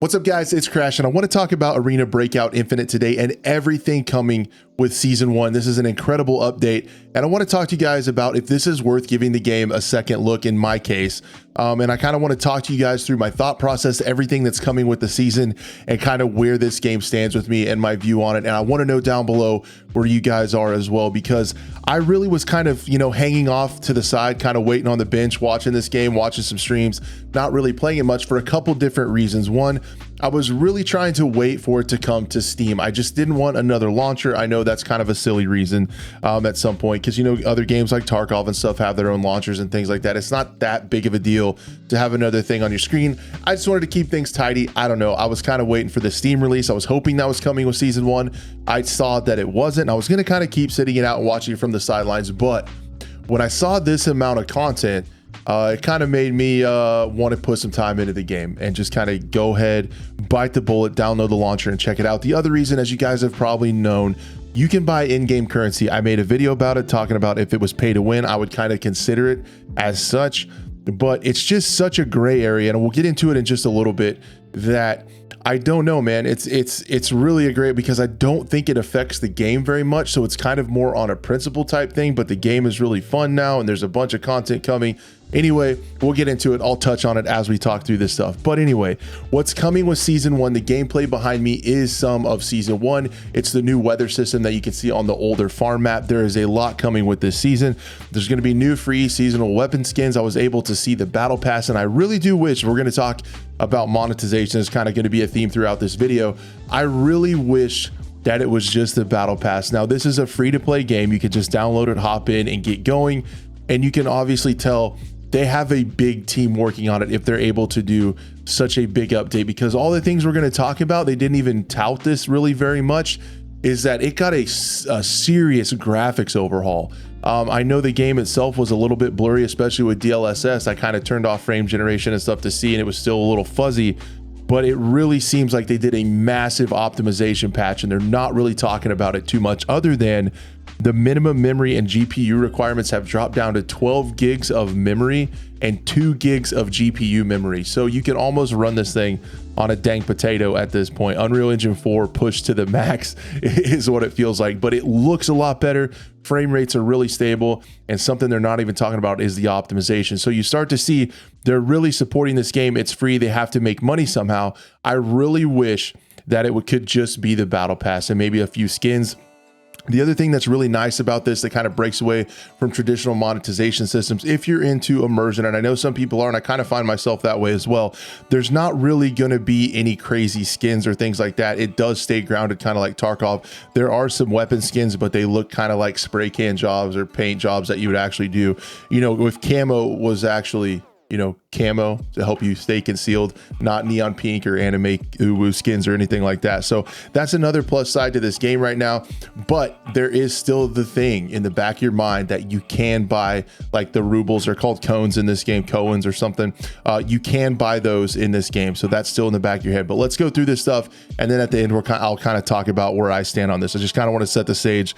What's up, guys? It's Crash, and I want to talk about Arena Breakout Infinite today and everything coming with Season 1. This is an incredible update, and I want to talk to you guys about if this is worth giving the game a second look in my case. And I kind of want to talk to you guys through my thought process, everything that's coming with the season, and kind of where this game stands with me and my view on it. And I want to know down below where you guys are as well, because I really was kind of, hanging off to the side, kind of waiting on the bench, watching this game, watching some streams, not really playing it much for a couple different reasons. One, I was really trying to wait for it to come to Steam. I just didn't want another launcher. I know that's kind of a silly reason at some point, because other games like Tarkov and stuff have their own launchers and things like that. It's not that big of a deal to have another thing on your screen. I just wanted to keep things tidy. I don't know. I was kind of waiting for the Steam release. I was hoping that was coming with Season 1. I saw that it wasn't. I was going to kind of keep sitting it out and watching it from the sidelines. But when I saw this amount of content, it kind of made me want to put some time into the game and just kind of go ahead, bite the bullet, download the launcher and check it out. The other reason, as you guys have probably known, you can buy in-game currency. I made a video about it, talking about if it was pay to win, I would kind of consider it as such, but it's just such a gray area, and we'll get into it in just a little bit, that I don't know, man. It's really a great, because I don't think it affects the game very much. So it's kind of more on a principle type thing, but the game is really fun now and there's a bunch of content coming. Anyway, we'll get into it. I'll touch on it as we talk through this stuff. But anyway, what's coming with Season 1, the gameplay behind me is some of Season 1. It's the new weather system that you can see on the older farm map. There is a lot coming with this season. There's going to be new free seasonal weapon skins. I was able to see the battle pass, and I really do wish, we're going to talk about monetization. Is kind of going to be a theme throughout this video. I really wish that it was just the battle pass. Now, this is a free-to-play game. You can just download it, hop in, and get going. And you can obviously tell they have a big team working on it if they're able to do such a big update, because all the things we're going to talk about, they didn't even tout this really very much, is that it got a serious graphics overhaul. I know the game itself was a little bit blurry, especially with DLSS. I kind of turned off frame generation and stuff to see, and it was still a little fuzzy, but it really seems like they did a massive optimization patch, and they're not really talking about it too much, other than the minimum memory and GPU requirements have dropped down to 12 gigs of memory and 2 gigs of GPU memory. So you can almost run this thing on a dang potato at this point. Unreal Engine 4 pushed to the max is what it feels like, but it looks a lot better. Frame rates are really stable, and something they're not even talking about is the optimization. So you start to see they're really supporting this game. It's free. They have to make money somehow. I really wish that it could just be the battle pass and maybe a few skins. The other thing that's really nice about this that kind of breaks away from traditional monetization systems, if you're into immersion, and I know some people are, and I kind of find myself that way as well, there's not really going to be any crazy skins or things like that. It does stay grounded, kind of like Tarkov. There are some weapon skins, but they look kind of like spray can jobs or paint jobs that you would actually do. If camo was actually camo to help you stay concealed, not neon pink or anime uwu skins or anything like that. So that's another plus side to this game right now. But there is still the thing in the back of your mind that you can buy, like the rubles are called cones in this game, coins or something. You can buy those in this game. So that's still in the back of your head. But let's go through this stuff, and then at the end I'll kind of talk about where I stand on this. I just kind of want to set the stage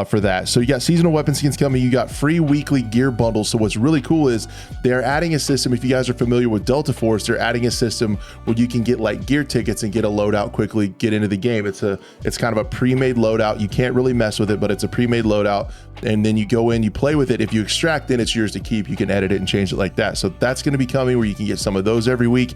for that. So you got seasonal weapon skins coming. You got free weekly gear bundles. So what's really cool is they're adding a system. If you guys are familiar with Delta Force, they're adding a system where you can get like gear tickets and get a loadout quickly, get into the game. It's kind of a pre-made loadout. You can't really mess with it, but it's a pre-made loadout, and then you go in, you play with it. If you extract, then it's yours to keep. You can edit it and change it like that. So that's going to be coming, where you can get some of those every week.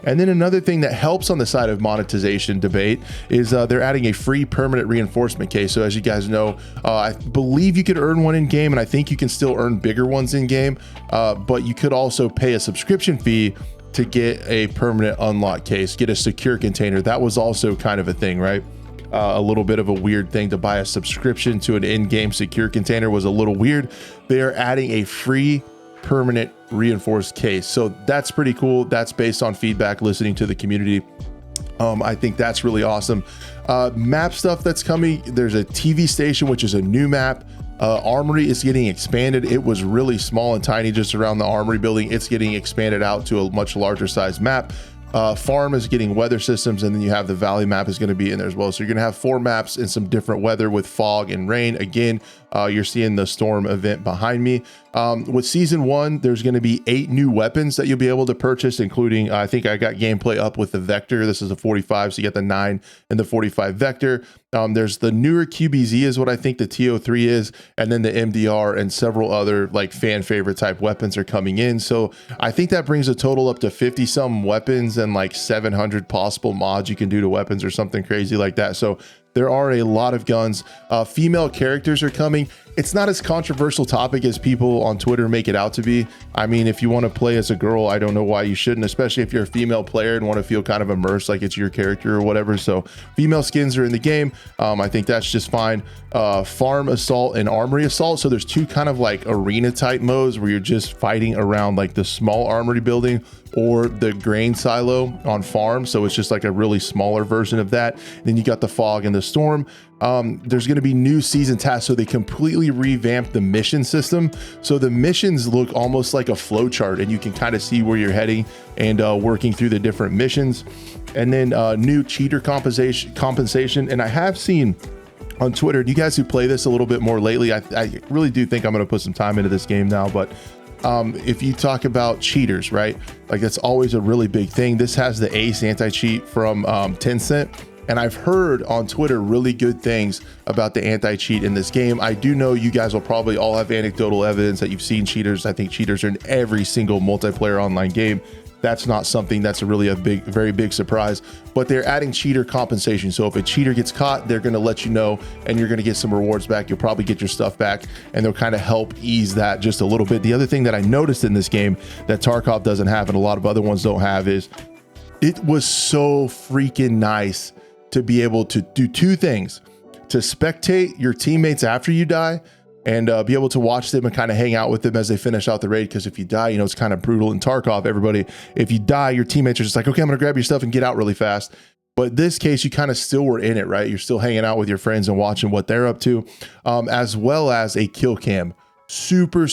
And then another thing that helps on the side of monetization debate is they're adding a free permanent reinforcement case. So as you guys know, I believe you could earn one in game, and I think you can still earn bigger ones in game, but you could also pay a subscription fee to get a permanent unlock case, get a secure container. That was also kind of a thing, right? A little bit of a weird thing to buy a subscription to an in-game secure container was a little weird. They are adding a free permanent reinforced case. So that's pretty cool. That's based on feedback, listening to the community. I think that's really awesome. Map stuff that's coming. There's a TV station, which is a new map. Armory is getting expanded. It was really small and tiny just around the Armory building. It's getting expanded out to a much larger size map. Farm is getting weather systems, and then you have the valley map is going to be in there as well. So you're going to have 4 maps and some different weather with fog and rain. Again, you're seeing the storm event behind me. With season 1, there's going to be 8 new weapons that you'll be able to purchase, including I think I got gameplay up with the Vector. This is a 45, so you get the 9 and the 45 Vector. There's the newer QBZ is what I think the TO3 is, and then the MDR and several other like fan favorite type weapons are coming in. So I think that brings a total up to 50 some weapons and like 700 possible mods you can do to weapons or something crazy like that. So there are a lot of guns. Female characters are coming. It's not as controversial topic as people on Twitter make it out to be. I mean, if you want to play as a girl, I don't know why you shouldn't, especially if you're a female player and want to feel kind of immersed like it's your character or whatever. So female skins are in the game. I think that's just fine. Farm assault and armory assault. So there's 2 kind of like arena type modes where you're just fighting around like the small armory building or the grain silo on farm. So it's just like a really smaller version of that. And then you got the fog and the storm. There's going to be new season tasks, so they completely revamped the mission system. So the missions look almost like a flow chart, and you can kind of see where you're heading and working through the different missions. And then new cheater compensation. And I have seen on Twitter, you guys who play this a little bit more lately, I really do think I'm going to put some time into this game now, but if you talk about cheaters, right? Like that's always a really big thing. This has the Ace anti-cheat from Tencent. And I've heard on Twitter really good things about the anti-cheat in this game. I do know you guys will probably all have anecdotal evidence that you've seen cheaters. I think cheaters are in every single multiplayer online game. That's not something that's really a very big surprise, but they're adding cheater compensation. So if a cheater gets caught, they're going to let you know and you're going to get some rewards back. You'll probably get your stuff back and they'll kind of help ease that just a little bit. The other thing that I noticed in this game that Tarkov doesn't have and a lot of other ones don't have is it was so freaking nice to be able to do 2 things: to spectate your teammates after you die and be able to watch them and kind of hang out with them as they finish out the raid. Because if you die, you know, it's kind of brutal in Tarkov. Everybody, if you die, your teammates are just like, okay, I'm gonna grab your stuff and get out really fast. But this case, you kind of still were in it, right? You're still hanging out with your friends and watching what they're up to, as well as a kill cam. Super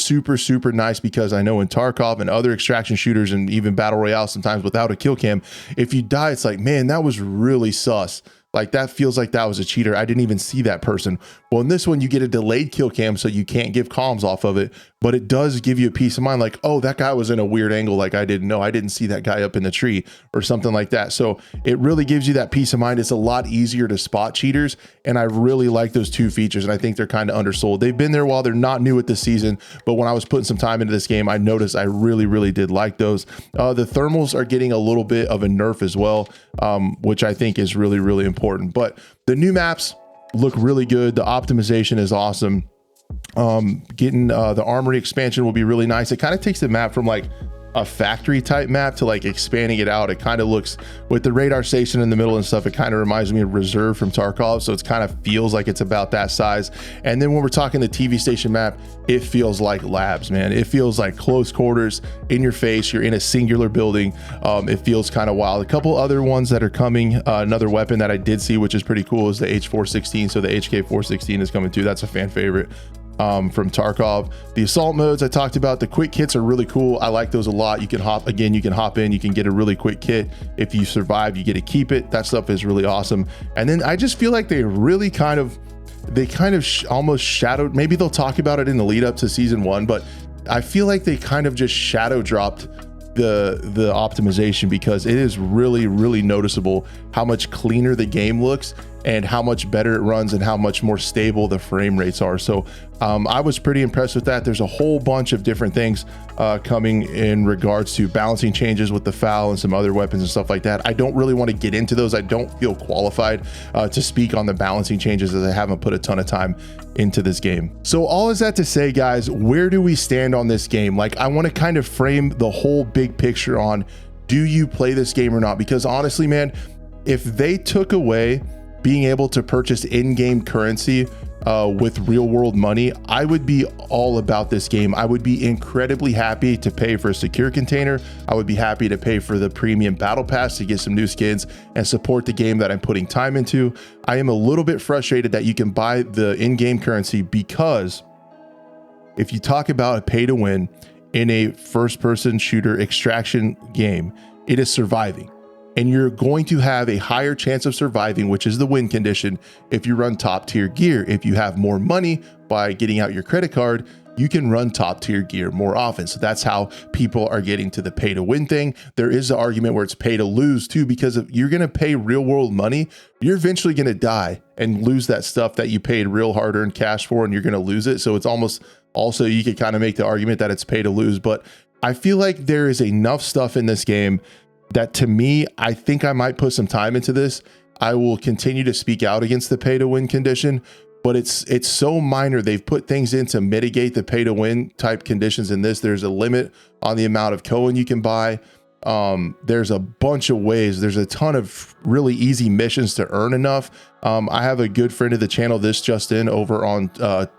nice, because I know in Tarkov and other extraction shooters and even battle royale, sometimes without a kill cam, if you die, it's like, man, that was really sus. Like that feels like that was a cheater. I didn't even see that person. Well, in this one, you get a delayed kill cam, so you can't give comms off of it, but it does give you a peace of mind. Like, oh, that guy was in a weird angle. Like I didn't know, I didn't see that guy up in the tree or something like that. So it really gives you that peace of mind. It's a lot easier to spot cheaters. And I really like those 2 features. And I think they're kind of undersold. They've been there while they're not new at this season, but when I was putting some time into this game, I noticed I really did like those. The thermals are getting a little bit of a nerf as well, which I think is really important. But the new maps look really good. The optimization is awesome. Getting the armory expansion will be really nice. It kind of takes the map from like a factory type map to like expanding it out. It kind of looks, with the radar station in the middle and stuff, it kind of reminds me of Reserve from Tarkov. So it's kind of feels like it's about that size. And then when we're talking the TV station map, it feels like labs, man. It feels like close quarters, in your face. You're in a singular building. It feels kind of wild. A couple other ones that are coming, another weapon that I did see, which is pretty cool, is the H416. So the HK416 is coming too. That's a fan favorite from Tarkov. The assault modes I talked about, the quick kits are really cool. I like those a lot. You can hop in, you can get a really quick kit. If you survive, you get to keep it. That stuff is really awesome. And then I just feel like they really almost shadowed, maybe they'll talk about it in the lead up to season 1, but I feel like they kind of just shadow dropped the optimization, because it is really noticeable how much cleaner the game looks and how much better it runs and how much more stable the frame rates are. So I was pretty impressed with that. There's a whole bunch of different things coming in regards to balancing changes with the FAL and some other weapons and stuff like that. I don't really want to get into those. I don't feel qualified to speak on the balancing changes, as I haven't put a ton of time into this game. So all is that to say, guys, where do we stand on this game? Like, I want to kind of frame the whole big picture on, do you play this game or not? Because honestly, man, if they took away being able to purchase in-game currency with real world money, I would be all about this game. I would be incredibly happy to pay for a secure container. I would be happy to pay for the premium battle pass to get some new skins and support the game that I'm putting time into. I am a little bit frustrated that you can buy the in-game currency, because if you talk about a pay to win in a first person shooter extraction game, it is surviving. and you're going to have a higher chance of surviving, which is the win condition, if you run top tier gear. If you have more money by getting out your credit card, you can run top tier gear more often. So that's how people are getting to the pay to win thing. There is an argument where it's pay to lose too, because if you're going to pay real world money, you're eventually going to die and lose that stuff that you paid real hard earned cash for, and you're going to lose it. So it's almost also, you could kind of make the argument that it's pay to lose, but I feel like there is enough stuff in this game that, to me, I think I might put some time into this. I will continue to speak out against the pay to win condition, but it's so minor. They've put things in to mitigate the pay to win type conditions in this. There's a limit on the amount of coin you can buy. There's a bunch of ways. There's a ton of really easy missions to earn enough. I have a good friend of the channel, This Just In, over on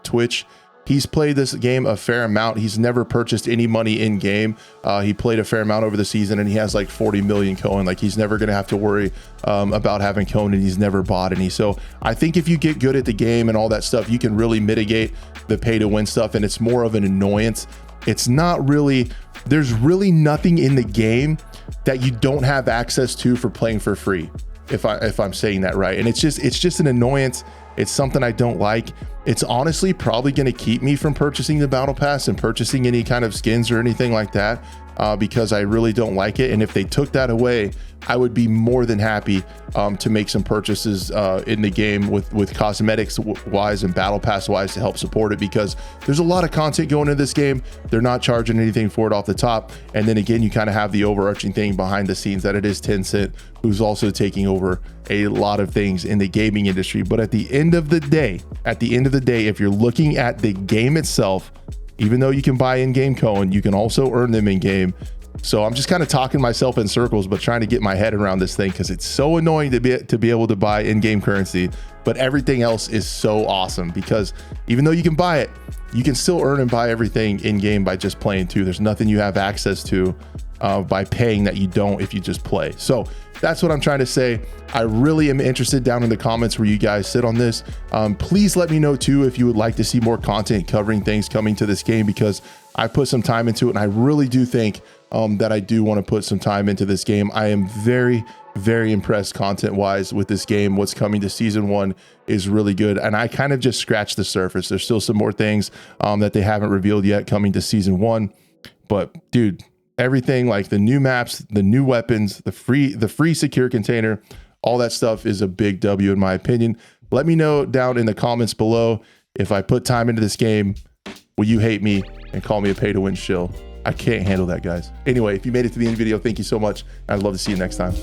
Twitch. He's played this game a fair amount. He's never purchased any money in game. He played a fair amount over the season, and he has like 40 million coin. Like, he's never going to have to worry about having coin, and he's never bought any. So I think if you get good at the game and all that stuff, you can really mitigate the pay to win stuff. And it's more of an annoyance. It's not really, there's really nothing in the game that you don't have access to for playing for free, if I'm saying that right. And it's just an annoyance. It's something I don't like. It's honestly probably going to keep me from purchasing the battle pass and purchasing any kind of skins or anything like that, because I really don't like it. And if they took that away, I would be more than happy to make some purchases in the game with cosmetics wise and battle pass wise to help support it, because there's a lot of content going into this game. They're not charging anything for it off the top. And then again, you kind of have the overarching thing behind the scenes that it is Tencent, who's also taking over a lot of things in the gaming industry. But at the end of the day, if you're looking at the game itself, even though you can buy in-game coin, you can also earn them in game. So I'm just kind of talking myself in circles, but trying to get my head around this thing, because it's so annoying to be able to buy in-game currency, but everything else is so awesome, because even though you can buy it, you can still earn and buy everything in-game by just playing too. There's nothing you have access to by paying that you don't if you just play. So that's what I'm trying to say. I really am interested down in the comments where you guys sit on this. Please let me know too if you would like to see more content covering things coming to this game, because I put some time into it, and I really do think that I do want to put some time into this game. I am very, very impressed content wise with this game. What's coming to season 1 is really good, and I kind of just scratched the surface. There's still some more things that they haven't revealed yet coming to season 1, but dude, everything, like the new maps, the new weapons, the free secure container, all that stuff is a big W in my opinion. Let me know down in the comments below, if I put time into this game, will you hate me and call me a pay to win shill? I can't handle that, guys. Anyway, if you made it to the end of the video, thank you so much. I'd love to see you next time.